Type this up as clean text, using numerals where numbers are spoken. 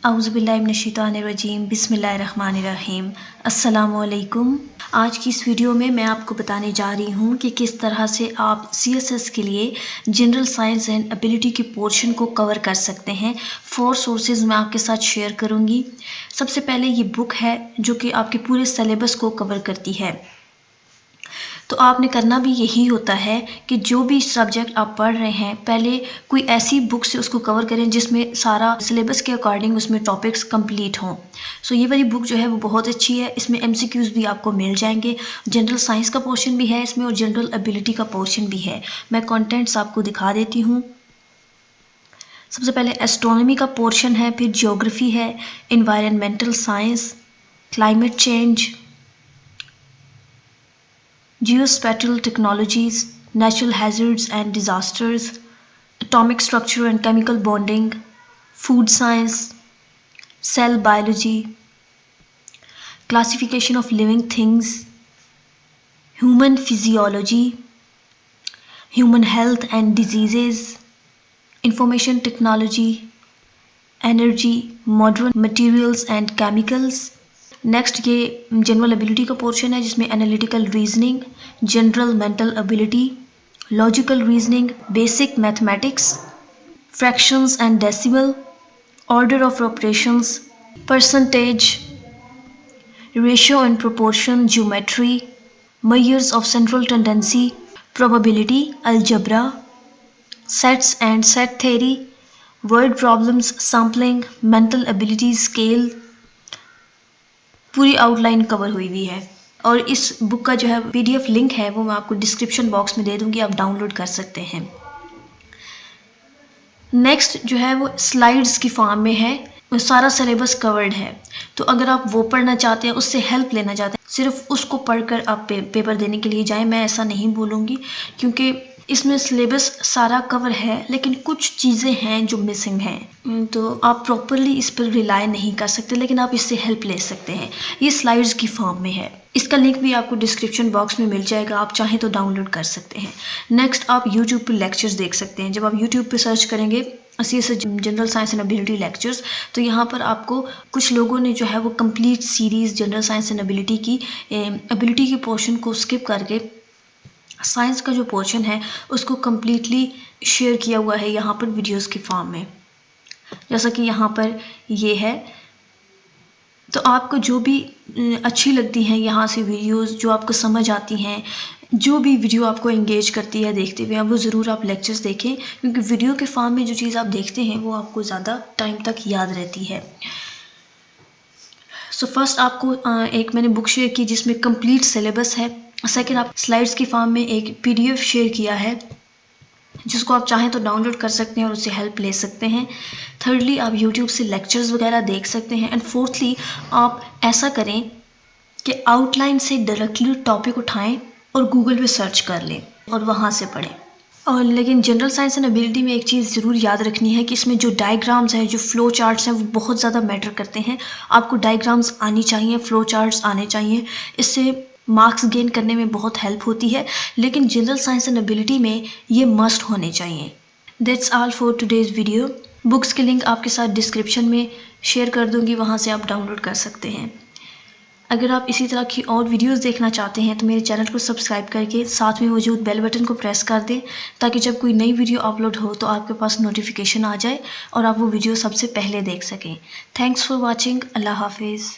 औज़ुबिल्लाहिमिनश्शैतानिर्रजीम बिस्मिल्लाहिर्रहमानिर्रहीम। अस्सलामुअलैकुम। आज की इस वीडियो में मैं आपको बताने जा रही हूँ कि किस तरह से आप CSS के लिए जनरल साइंस एंड एबिलिटी के पोर्शन को कवर कर सकते हैं। 4 सोर्सेज मैं आपके साथ शेयर करूँगी। सबसे पहले ये बुक है जो कि आपके पूरे सिलेबस को कवर करती है। तो आपने करना भी यही होता है कि जो भी सब्जेक्ट आप पढ़ रहे हैं पहले कोई ऐसी बुक से उसको कवर करें जिसमें सारा सिलेबस के अकॉर्डिंग उसमें टॉपिक्स कंप्लीट हों। सो ये वाली बुक जो है वो बहुत अच्छी है। इसमें MCQs भी आपको मिल जाएंगे। जनरल साइंस का पोर्शन भी है इसमें और जनरल एबिलिटी का पोर्शन भी है। मैं कंटेंट्स आपको दिखा देती हूँ। सबसे पहले एस्ट्रोनॉमी का पोर्शन है, फिर ज्योग्राफी है, environmental science, climate change, geospatial technologies, natural hazards and disasters, atomic structure and chemical bonding, food science, cell biology, classification of living things, human physiology, human health and diseases, information technology, energy, modern materials and chemicals। Next ये general ability का portion है जिसमें analytical reasoning, general mental ability, logical reasoning, basic mathematics, fractions and decimal, order of operations, percentage, ratio and proportion, geometry, measures of central tendency, probability, algebra, sets and set theory, word problems, sampling, mental ability scale, पूरी outline cover हुई हुई है। और इस book का जो है PDF link है वो मैं आपको डिस्क्रिप्शन बॉक्स में दे दूंगी, आप डाउनलोड कर सकते हैं। नेक्स्ट जो है वो स्लाइड्स की फॉर्म में है, सारा सिलेबस कवर्ड है। तो अगर आप वो पढ़ना चाहते हैं, उससे हेल्प लेना चाहते हैं, सिर्फ उसको पढ़कर आप पेपर देने के लिए जाएं, मैं ऐसा नहीं बोलूँगी क्योंकि इसमें सिलेबस सारा कवर है लेकिन कुछ चीज़ें हैं जो मिसिंग हैं। तो आप प्रॉपरली इस पर रिलाई नहीं कर सकते, लेकिन आप इससे हेल्प ले सकते हैं। ये स्लाइड्स की फॉर्म में है। इसका लिंक भी आपको डिस्क्रिप्शन बॉक्स में मिल जाएगा, आप चाहें तो डाउनलोड कर सकते हैं। नेक्स्ट आप यूट्यूब पर लेक्चर्स देख सकते हैं। जब आप यूट्यूब पर सर्च करेंगे CSS general science and ability lectures, तो यहाँ पर आपको कुछ लोगों ने जो है वो complete series general science and ability के पोर्शन को स्किप करके साइंस का जो पोर्शन है उसको कम्प्लीटली शेयर किया हुआ है यहाँ पर वीडियोस के फॉर्म में। जैसा कि यहाँ पर ये है, तो आपको जो भी अच्छी लगती हैं यहाँ से वीडियोस, जो आपको समझ आती हैं, जो भी वीडियो आपको एंगेज करती है देखते हुए, वो ज़रूर आप लेक्चर्स देखें क्योंकि वीडियो के फॉर्म में जो चीज़ आप देखते हैं वो आपको ज़्यादा टाइम तक याद रहती है। सो फर्स्ट आपको एक मैंने बुक शेयर की जिसमें कंप्लीट सिलेबस है। सेकंड आप स्लाइड्स की फॉर्म में एक PDF शेयर किया है जिसको आप चाहें तो डाउनलोड कर सकते हैं और उससे हेल्प ले सकते हैं। थर्डली आप यूट्यूब से लेक्चर्स वगैरह देख सकते हैं। एंड फोर्थली आप ऐसा करें कि आउटलाइन से डायरेक्टली टॉपिक उठाएं और गूगल पे सर्च कर लें और वहाँ से पढ़ें। और लेकिन जनरल साइंस एंड एबिलिटी में एक चीज़ ज़रूर याद रखनी है कि इसमें जो डायग्राम्स हैं, जो फ्लो चार्ट्स हैं, वो बहुत ज़्यादा मैटर करते हैं। आपको डायग्राम्स आनी चाहिए, फ्लो चार्ट्स आने चाहिए, इससे मार्क्स गेन करने में बहुत हेल्प होती है। लेकिन जनरल साइंस एंड एबिलिटी में ये मस्ट होने चाहिए। That's all for today's video. Books के लिंक आपके साथ डिस्क्रिप्शन में शेयर कर दूँगी, वहाँ से आप डाउनलोड कर सकते हैं। अगर आप इसी तरह की और वीडियोस देखना चाहते हैं तो मेरे चैनल को सब्सक्राइब करके साथ में मौजूद बेल बटन को प्रेस कर दें ताकि जब कोई नई वीडियो अपलोड हो तो आपके पास नोटिफिकेशन आ जाए और आप वो वीडियो सबसे पहले देख सकें। Thanks for watching. अल्लाह हाफिज़।